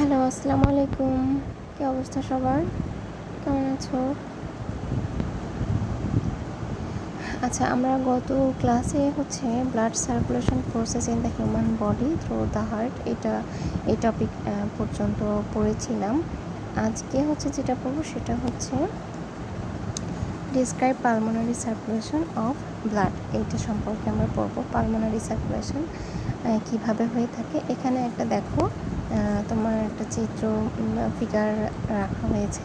Hello, আসসালামু আলাইকুম। কী অবস্থা সবার? কেমন আছো? আচ্ছা, আমরা গত ক্লাসে blood circulation process in the human body through the heart এই টপিক পর্যন্ত পড়েছিলাম। আজকে যেটা পড়বো সেটা describe pulmonary circulation of blood. এইটা সম্পর্কে আমরা পড়বো। পালমোনারি সার্কুলেশন কীভাবে হয়ে থাকে। এখানে একটা দেখো, তোমার একটা চিত্র ফিগার রাখা হয়েছে।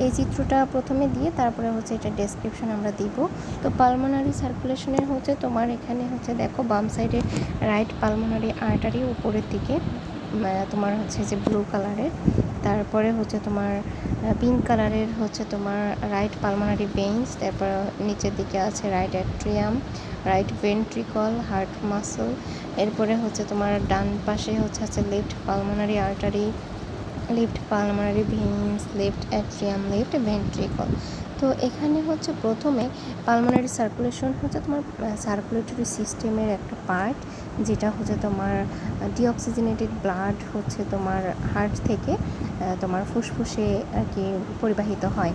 এই চিত্রটা প্রথমে দিয়ে তারপরে এটা ডেসক্রিপশন আমরা দিব। তো পালমোনারি সার্কুলেশনের তোমার এখানে দেখো, বাম সাইডে রাইট পালমোনারি আর্টারি উপরের দিকে তোমার যে ব্লু কালারের, তারপরে তোমার পিঙ্ক কালারের তোমার রাইট পালমোনারি ভেইনস, তারপর নিচের দিকে আছে right atrium, right ventricle, heart muscle. এরপরে তোমার ডান পাশে আছে left pulmonary artery, left pulmonary veins, left atrium, left ventricle. তো এখানে প্রথমে পালমোনারি সার্কুলেশন তোমার সার্কুলেটরি সিস্টেমের একটা পার্ট, যেটা তোমার ডিঅক্সিজেনেটেড ব্লাড তোমার হার্ট থেকে তোমার ফুসফুসে আর কি পরিবাহিত হয়।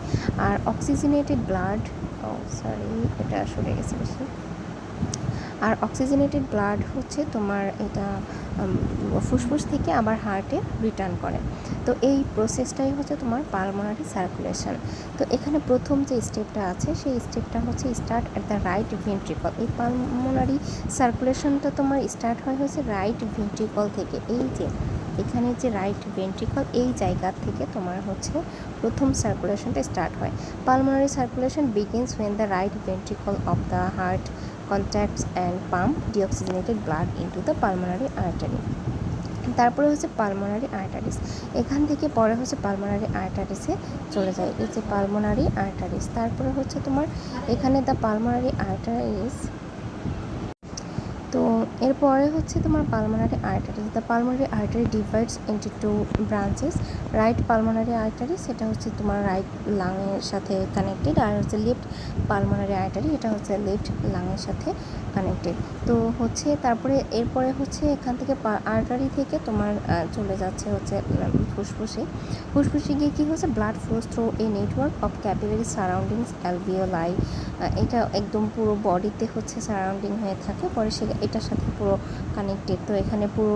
আর অক্সিজেনেটেড ব্লাড, এটা সরে গেছে বেশি। আর অক্সিজেনেটেড ব্লাড তোমার এটা ফুসফুস থেকে আবার হার্টে রিটার্ন করে। তো এই প্রসেসটাই তোমার পালমোনারি সার্কুলেশন। তো এখানে প্রথম যে স্টেপটা আছে সেই স্টেপটা start at the right ventricle. এই পালমোনারি সার্কুলেশনটা তোমার স্টার্ট হয় রাইট ভেন্ট্রিকল থেকে। এই যে এখানে যে রাইট ভেন্ট্রিকল, এই জায়গা থেকে তোমার প্রথম সার্কুলেশনটা স্টার্ট হয়। Pulmonary circulation begins when the right ventricle of the heart contacts and pump deoxygenated blood into the pulmonary artery. তারপরে পালমোনারি আর্টারিস। এখান থেকে পরে পালমোনারি আর্টারিসে চলে যায়। এই যে পালমোনারি আর্টারিস, তারপরে তোমার এখানে দ্য পালমোনারি আর্টারিস। তো এরপরে তোমার pulmonary arteries. The pulmonary artery divides into two branches. Right pulmonary artery, সেটা তোমার রাইট লাংয়ের সাথে কানেক্টেড, আর লেফট পালমোনারি আর্টারি, এটা লেফট লাংয়ের সাথে কানেক্টেড। তো তারপরে এরপরে এখান থেকে আর্টারি থেকে তোমার চলে যাচ্ছে ফুসফুসে। ফুসফুসে গিয়ে কী blood flows through a network of capillary surroundings alveoli. এটা একদম পুরো বডিতে সারাউন্ডিং হয়ে থাকে, পরে এটার সাথে পুরো কানেক্টেড। তো এখানে পুরো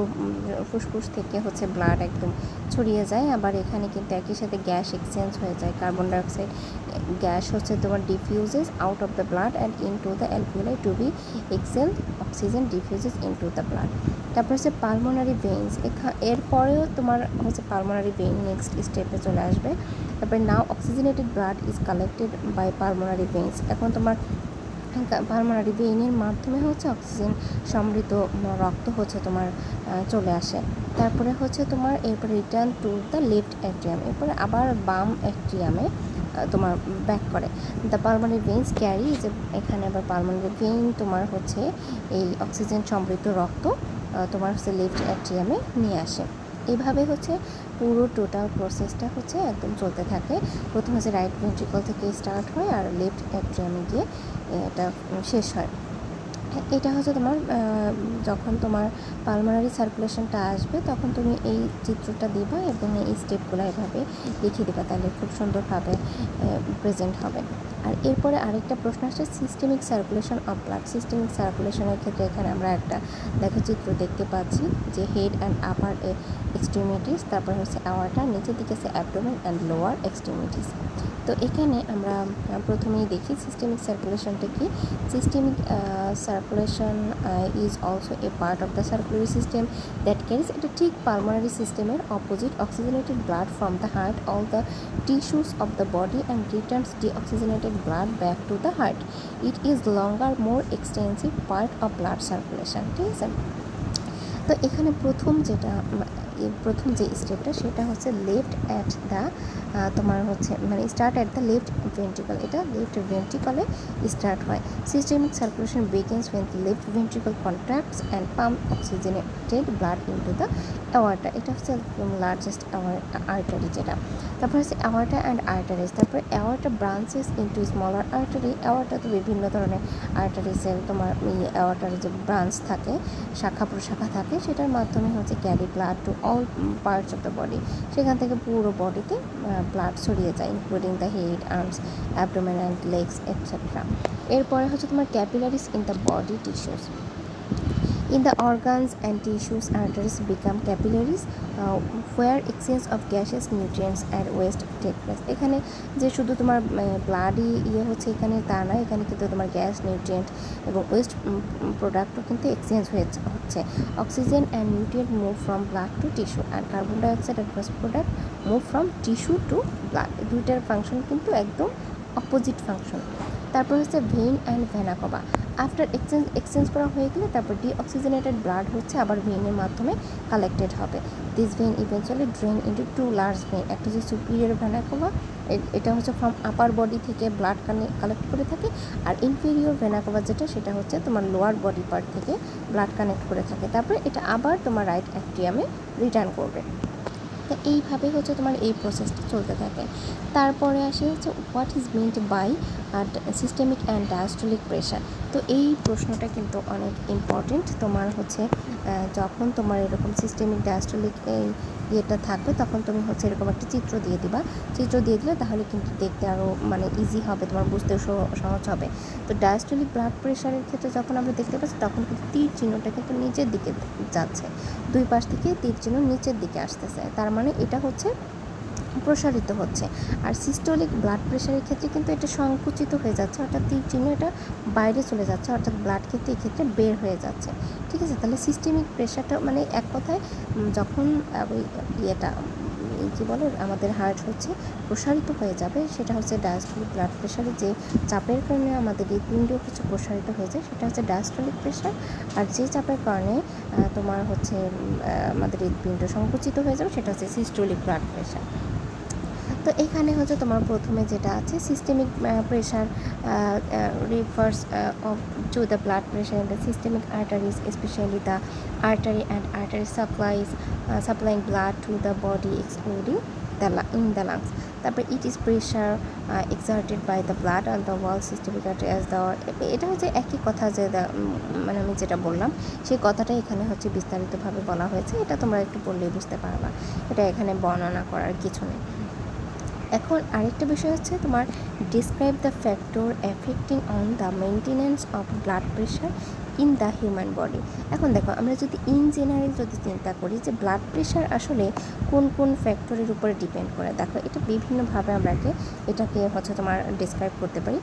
ফুসফুস থেকে ব্লাড একদম ছড়িয়ে যায়। আবার এখানে কিন্তু একই সাথে গ্যাস এক্সচেঞ্জ হয়ে যায়। কার্বন ডাইঅক্সাইড গ্যাস তোমার diffuses out of the blood and into the alveoli to be exhaled. Oxygen diffuses into the blood. তারপর পালমোনারি ভেইনস। এরপরেও তোমার পালমোনারি ভেইন নেক্সট স্টেপে চলে আসবে। তারপরে now oxygenated blood is collected by pulmonary veins. এখন তোমার পালমোনারি ভেইনের মাধ্যমে অক্সিজেন সমৃদ্ধ রক্ত তোমার চলে আসে। তারপরে তোমার এরপরে return to the left atrium. এরপরে আবার বাম অ্যাট্রিয়ামে তোমার ব্যাক করে। দ্য পালমোনারি ভেইনস ক্যারি, যে এখানে আবার পালমোনারি ভেইন তোমার এই অক্সিজেন সমৃদ্ধ রক্ত তোমার লেফট অ্যাট্রিয়ামে নিয়ে আসে। এইভাবে পুরো টোটাল প্রসেসটা একদম চলতে থাকে। প্রথম রাইট ভেন্ট্রিকল থেকে স্টার্ট হয় আর লেফট অ্যাট্রিয়ামে গিয়ে এটা শেষ হয়। এটা তোমার যখন তোমার পালমোনারি সার্কুলেশনটা আসবে তখন তুমি এই চিত্রটা দিবা এবং এই স্টেপগুলো এভাবে লিখে দিবা, তাহলে খুব সুন্দরভাবে প্রেজেন্ট হবে। আর এরপরে আরেকটা প্রশ্ন আসছে, systemic circulation of blood. Systemic সার্কুলেশনের ক্ষেত্রে এখানে আমরা একটা চিত্র দেখতে পাচ্ছি, যে হেড অ্যান্ড আপার এক্সট্রিমিটিস, তারপর অ্যাওয়ার্টা, নিচের দিকে অ্যাবডোমেন অ্যান্ড লোয়ার এক্সট্রিমিটিস। তো এখানে আমরা প্রথমেই দেখি সিস্টেমিক সার্কুলেশনটা কি। Systemic circulation is also a part of the circulatory system that carries. এটা ঠিক পালমোনারি সিস্টেমের opposite. Oxygenated blood from the heart all the tissues of the body and returns deoxygenated blood back to the heart. It is longer, more extensive part of blood circulation. ঠিক আছে। তো এখানে প্রথম যে স্টেপটা সেটা লেফট অ্যাট দ্য তোমার start at the left ventricle. এটা লেফট ভেন্ট্রিকলে স্টার্ট হয়। Systemic circulation begins when the left ventricle contracts and pump oxygenated blood into the aorta. এটা লার্জেস্ট আর্টারি যেটা। তারপর aorta and arteries। তারপর aorta branches into smaller artery। aorta তো বিভিন্ন ধরনের আর্টারিসের তোমার aortaর যে ব্রাঞ্চ থাকে, শাখা প্রশাখা থাকে, সেটার মাধ্যমে carry blood to all parts of the body, সেখান থেকে পুরো বডিতে ব্লাড ছড়িয়ে যায়, including the head, arms, abdomen and legs etcetera. এরপরে হচ্ছে তোমার capillaries in the body tissues. In the organs and tissues, arteries become capillaries where exchange of gases, nutrients and waste take place. এখানে যে শুধু তোমার ব্লাডই হচ্ছে এখানে তা না, এখানে কিন্তু তোমার গ্যাস, নিউট্রিয়েন্ট এবং ওয়েস্ট প্রোডাক্টও কিন্তু এক্সচেঞ্জ হচ্ছে। Oxygen and nutrient move from blood to tissue, আর carbon dioxide and waste product move from tissue to blood. দুইটার ফাংশন কিন্তু একদম অপোজিট ফাংশন। তারপর হচ্ছে vein and vena cava. After exchange করা হয়ে গেলে তারপর ডিঅক্সিজেনেটেড ব্লাড হচ্ছে আবার ভেইনের মাধ্যমে কালেক্টেড হবে। This vein eventually drain into two large vein. একটা হচ্ছে সুপিরিয়র ভেনা কভা, এটা হচ্ছে ফ্রম আপার বডি থেকে ব্লাড কালেক্ট করে থাকে, আর ইনফেরিয়র ভেনা কভা যেটা সেটা হচ্ছে তোমার লোয়ার বডি পার্ট থেকে ব্লাড কানেক্ট করে থাকে। তারপরে এটা আবার তোমার রাইট অ্যাট্রিয়ামে রিটার্ন করবে। তো এইভাবে হচ্ছে তোমার এই প্রসেসটা চলতে থাকে। তারপরে আসে হচ্ছে what is meant by systemic and diastolic pressure. তো এই প্রশ্নটা কিন্তু অনেক ইম্পর্টেন্ট। তোমার হচ্ছে যখন তোমার এরকম সিস্টেমিক ডায়াস্টোলিক ইয়েটা থাকবে তখন তুমি হচ্ছে এরকম একটা চিত্র দিয়ে দিলে তাহলে কিন্তু দেখতে আরও মানে ইজি হবে, তোমার বুঝতেও সহজ হবে। তো ডায়াস্টোলিক ব্লাড প্রেশারের ক্ষেত্রে যখন আমরা দেখতে পাচ্ছি তখন কিন্তু তীর চিহ্নটা কিন্তু নিচের দিকে যাচ্ছে, দুই পাশ থেকে তীর চিহ্ন নিচের দিকে আসতেছে, তার মানে এটা হচ্ছে প্রসারিত হচ্ছে। আর সিস্টোলিক ব্লাড প্রেশারের ক্ষেত্রে কিন্তু এটা সংকুচিত হয়ে যাচ্ছে, অর্থাৎ তীর চিহ্ন এটা বাইরে চলে যাচ্ছে, অর্থাৎ ব্লাড ক্ষেত্রে এই ক্ষেত্রে বের হয়ে যাচ্ছে। ঠিক আছে, তাহলে সিস্টেমিক প্রেশারটা মানে এক কথায় যখন ওই ইয়েটা কী বলে আমাদের হার্ট হচ্ছে প্রসারিত হয়ে যাবে, সেটা হচ্ছে ডায়াস্টোলিক ব্লাড প্রেশারে যে চাপের কারণে আমাদের হৃৎপিণ্ড হচ্ছে প্রসারিত হয়ে যায় সেটা হচ্ছে ডায়াস্টোলিক প্রেশার। আর যে চাপের কারণে তোমার হচ্ছে আমাদের হৃৎপিণ্ড সংকুচিত হয়ে যাবে সেটা হচ্ছে সিস্টোলিক ব্লাড প্রেশার। তো এখানে হচ্ছে তোমার প্রথমে যেটা আছে systemic pressure refers to the blood pressure in the systemic arteries, specially the artery and artery supplying blood to the body excluding in the lungs. তারপর it is pressure exerted by the blood on the wall systemic artery as the, এটা হচ্ছে একই কথা যে মানে আমি যেটা বললাম সেই কথাটাই এখানে হচ্ছে বিস্তারিতভাবে বলা হয়েছে, এটা তোমরা একটু পড়লেই বুঝতে পারবা, এটা এখানে বর্ণনা করার কিছু নেই। এখন আরেকটা বিষয় হচ্ছে তোমার describe the factor affecting on the maintenance of blood pressure in the human body. এখন দেখো আমরা যদি ইন জেনারেল যদি চিন্তা করি যে ব্লাড প্রেশার আসলে কোন কোন ফ্যাক্টরের উপরে ডিপেন্ড করে, দেখো এটা বিভিন্নভাবে আমরা এটাকে হচ্ছে তোমার ডিসক্রাইব করতে পারি।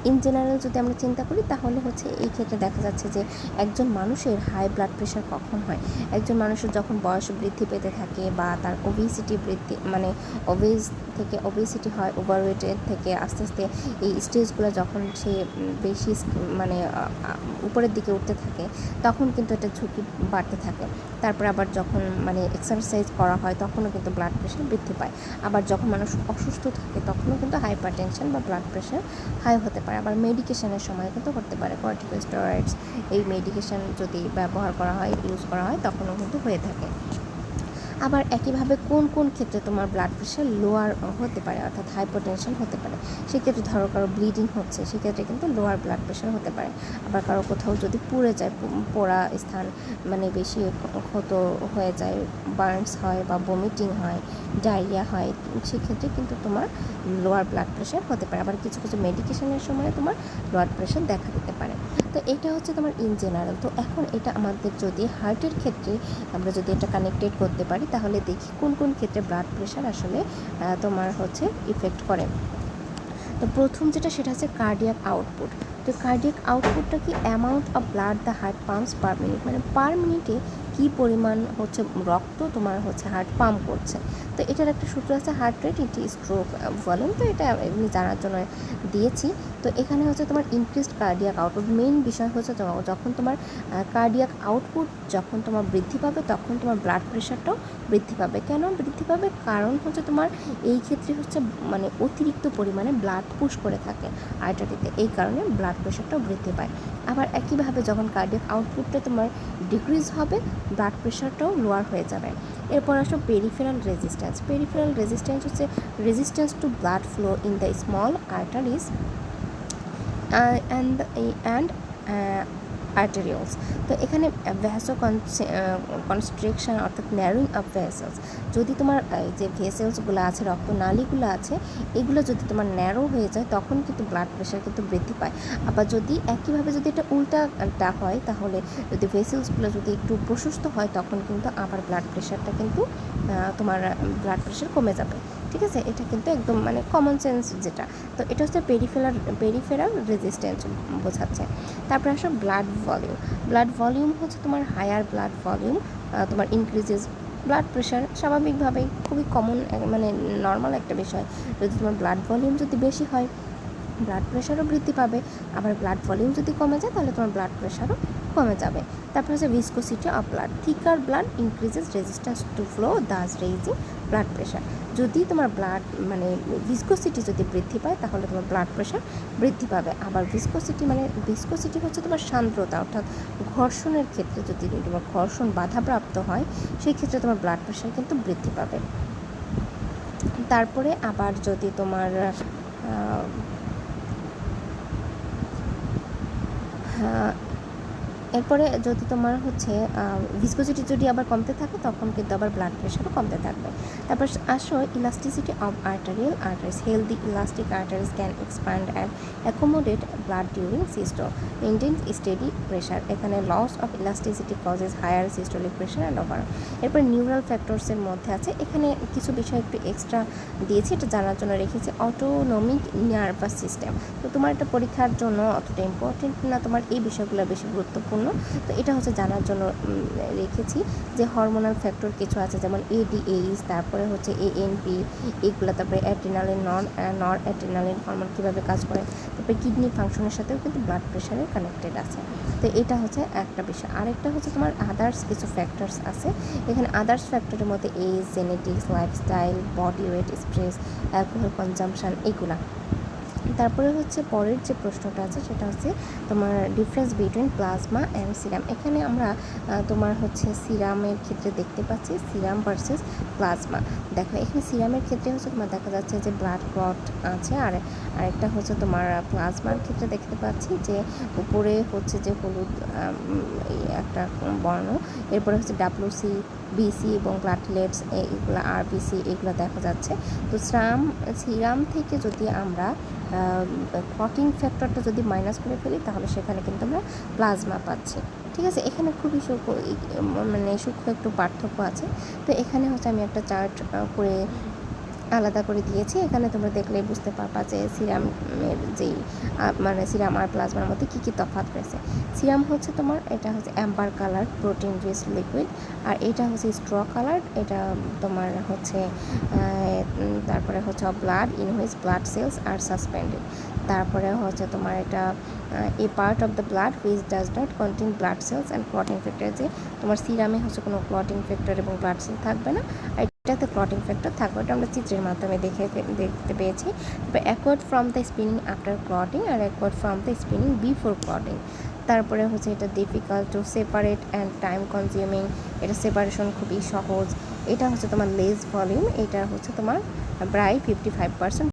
ইন জেনারেল যদি আমরা চিন্তা করি তাহলে হচ্ছে এই ক্ষেত্রে দেখা যাচ্ছে যে একজন মানুষের হাই ব্লাড প্রেশার কখন হয়, একজন মানুষের যখন বয়স বৃদ্ধি পেতে থাকে বা তার ওবেসিটি বৃদ্ধি মানে ওবেসিটি হয়, ওভারওয়েটের থেকে আস্তে আস্তে এই স্টেজগুলো যখন সে বেশি মানে উপরের দিকে উঠতে থাকে তখন কিন্তু এটা ঝুঁকি বাড়তে থাকে। তারপর আবার যখন মানে এক্সারসাইজ করা হয় তখনও কিন্তু ব্লাড প্রেশার বৃদ্ধি পায়। আবার যখন মানুষ অসুস্থ থাকে তখনও কিন্তু হাইপারটেনশন বা ব্লাড প্রেশার হাই হতে পারে। আবার মেডিকেশনের সময় কিন্তু করতে পারে, কর্টিকোস্টেরয়েডস এই মেডিকেশন যদি ব্যবহার করা হয় ইউজ করা হয় তখনও কিন্তু হয়ে থাকে। আবার একইভাবে কোন কোন ক্ষেত্রে তোমার ব্লাড প্রেশার লোয়ার হতে পারে অর্থাৎ হাইপোটেনশন হতে পারে, সেক্ষেত্রে ধরো কারো ব্লিডিং হচ্ছে সেক্ষেত্রে কিন্তু লোয়ার ব্লাড প্রেশার হতে পারে। আবার কারো কোথাও যদি পুড়ে যায়, পোড়া স্থান মানে বেশি ক্ষত হয়ে যায়, বার্নস হয় বা বমিটিং হয়, ডায়রিয়া হয়, সেক্ষেত্রে কিন্তু তোমার লোয়ার ব্লাড প্রেশার হতে পারে। আবার কিছু কিছু মেডিকেশনের সময় তোমার ব্লাড প্রেশার দেখা দিতে পারে। তো এটা হচ্ছে তোমার ইন জেনারেল। তো এখন এটা আমাদের যদি হার্টের ক্ষেত্রে আমরা যদি এটা কানেক্টেড করতে পারি তাহলে দেখি কোন কোন ক্ষেত্রে ব্লাড প্রেশার আসলে তোমার হচ্ছে ইফেক্ট করে। তো প্রথম যেটা সেটা হচ্ছে কার্ডিয়াক আউটপুট। তো কার্ডিয়াক আউটপুটটা কি amount of blood the heart pumps per minute, মানে পার মিনিটে কী পরিমাণ হচ্ছে রক্ত তোমার হচ্ছে হার্ট পাম্প করছে। তো এটার একটা সূত্র আছে heart rate into stroke volume, তো এটা এমনি জানার জন্য দিয়েছি। তো এখানে হচ্ছে তোমার ইনক্রিজড কার্ডিয়াক আউটপুট, মেইন বিষয় হচ্ছে যখন তোমার কার্ডিয়াক আউটপুট যখন তোমার বৃদ্ধি পাবে তখন তোমার ব্লাড প্রেশারটাও বৃদ্ধি পাবে। কেন বৃদ্ধি পাবে? কারণ হচ্ছে তোমার এই ক্ষেত্রে হচ্ছে মানে অতিরিক্ত পরিমাণে ব্লাড পুশ করে থাকে আর্টারিতে, এই কারণে ব্লাড প্রেশারটাও বৃদ্ধি পায়। আবার একইভাবে যখন কার্ডিয়াক আউটপুটটা তোমার ডিক্রিজ হবে ব্লাড প্রেশারটাও লোয়ার হয়ে যাবে। এরপর আসো পেরিফেরাল রেজিস্ট্যান্স। পেরিফেরাল রেজিস্ট্যান্স হচ্ছে resistance to blood flow in the small arteries and arterioles. তো এখানে ভ্যাসো কনস্ট্রিকশন অর্থাৎ ন্যারোইং অফ ভেসেলস, যদি তোমার যে ভেসেলসগুলো আছে, রক্তনালীগুলো আছে, এগুলো যদি তোমার ন্যারো হয়ে যায় তখন কিন্তু ব্লাড প্রেশার কিন্তু বৃদ্ধি পায়। আবার যদি একইভাবে যদি এটা উল্টাটা হয়, তাহলে যদি ভেসেলসগুলো যদি একটু প্রশস্ত হয় তখন কিন্তু আবার ব্লাড প্রেশারটা কিন্তু তোমার ব্লাড প্রেশার কমে যাবে। ঠিক আছে, এটা কিন্তু একদম মানে কমন সেন্স যেটা। তো এটা হচ্ছে পেরিফেরাল রেজিস্ট্যান্স বোঝাচ্ছে। তারপরে আসো ব্লাড ভলিউম হচ্ছে তোমার হায়ার ব্লাড ভলিউম তোমার ইনক্রিজেস ব্লাড প্রেশার। স্বাভাবিকভাবেই খুবই কমন মানে নর্মাল একটা বিষয়। যদি তোমার ব্লাড ভলিউম যদি বেশি হয়, ব্লাড প্রেশারও বৃদ্ধি পাবে। আবার ব্লাড ভলিউম যদি কমে যায় তাহলে তোমার ব্লাড প্রেশারও কমে যাবে। তারপর হচ্ছে viscosity of blood, thicker blood increases resistance to flow thus raising blood pressure. যদি তোমার ব্লাড মানে ভিসকোসিটি যদি বৃদ্ধি পায় তাহলে তোমার ব্লাড প্রেশার বৃদ্ধি পাবে। আবার ভিসকোসিটি হচ্ছে তোমার সান্দ্রতা, অর্থাৎ ঘর্ষণের ক্ষেত্রে যদি তোমার ঘর্ষণ বাধাপ্রাপ্ত হয় সেই ক্ষেত্রে তোমার ব্লাড প্রেশার কিন্তু বৃদ্ধি পাবে। তারপরে আবার যদি তোমার এরপরে যদি তোমার হচ্ছে ভিসকোসিটি যদি আবার কমতে থাকে তখন কিন্তু আবার ব্লাড প্রেশারও কমতে থাকবে। তারপর also elasticity of arteries, healthy elastic arteries can expand and accommodate blood during systole, maintain steady pressure. এখানে loss of elasticity causes higher systolic pressure and overall. এরপর নিউরাল ফ্যাক্টরসের মধ্যে আছে, এখানে কিছু বিষয় একটু এক্সট্রা দিয়েছি, এটা জানার জন্য রেখেছি। অটোনমিক নার্ভাস সিস্টেম, তো তোমার এটা পরীক্ষার জন্য অতটা ইম্পর্টেন্ট না, তোমার এই বিষয়গুলো বেশি গুরুত্বপূর্ণ। তো এটা হচ্ছে জানার জন্য রেখেছি যে হরমোনাল ফ্যাক্টর কিছু আছে, যেমন এডিএইচ, তারপরে হচ্ছে এএনপি, এগুলো, তারপরে অ্যাড্রিনালিন, নর অ্যাড্রিনালিন হরমোন কীভাবে কাজ করে, তারপরে কিডনি ফাংশনের সাথেও কিন্তু ব্লাড প্রেশারে কানেক্টেড আছে। তো এটা হচ্ছে একটা বিষয়। আরেকটা হচ্ছে তোমার আদার্স কিছু ফ্যাক্টরস আছে। এখানে আদার্স ফ্যাক্টরের মধ্যে age, genetics, lifestyle, body weight, stress, alcohol consumption, এগুলা। তারপরে হচ্ছে পরের যে প্রশ্নটা আছে সেটা হচ্ছে তোমার difference between plasma and serum. এখানে আমরা তোমার হচ্ছে সিরামের ক্ষেত্রে দেখতে পাচ্ছি সিরাম ভার্সেস প্লাজমা। দেখো এখানে সিরামের ক্ষেত্রে হচ্ছে তোমার দেখা যাচ্ছে যে ব্লাড ক্লট আছে, আর আরেকটা হচ্ছে তোমার প্লাজমার ক্ষেত্রে দেখতে পাচ্ছি যে উপরে হচ্ছে যে হলুদ একটা বর্ণ, এরপরে হচ্ছে ডাব্লিউসি, বিসি এবং প্লাটলেটস, এগুলো আরবিসি, এগুলো দেখা যাচ্ছে। তো সিরাম থেকে যদি আমরা ক্লটিং ফ্যাক্টরটা যদি মাইনাস করে ফেলি তাহলে সেখানে কিন্তু আমরা প্লাজমা পাচ্ছি। ঠিক আছে, এখানে খুবই সূক্ষ্ম একটু পার্থক্য আছে। তো এখানে হচ্ছে আমি একটা চার্ট করে আলাদা করে দিয়েছি, এখানে তোমরা দেখলেই বুঝতে পারবা যে সিরামের যেই সিরাম আর প্লাজমার মধ্যে কী কী তফাৎ রয়েছে। সিরাম হচ্ছে তোমার এটা হচ্ছে amber colour protein rich liquid, আর এটা হচ্ছে স্ট্র কালার, এটা তোমার হচ্ছে তারপরে হচ্ছে blood in which blood cells are suspended. তারপরে হচ্ছে তোমার এটা a part of the blood which does not contain blood cells and clotting factor, যে তোমার সিরামে হচ্ছে কোনো ক্লটিং ফ্যাক্টর এবং ব্লাড সেল থাকবে না, এটাতে ক্লটিং ফ্যাক্টর থাকবে। এটা আমরা চিত্রের মাধ্যমে দেখতে পেয়েছি। তারপর acquired from the spinning after clotting আর acquired from the spinning before clotting. তারপরে হচ্ছে এটা difficult to separate and time consuming, এটা সেপারেশন খুবই সহজ। এটা হচ্ছে তোমার লেস ভলিউম, এটা হচ্ছে তোমার প্রায় 55%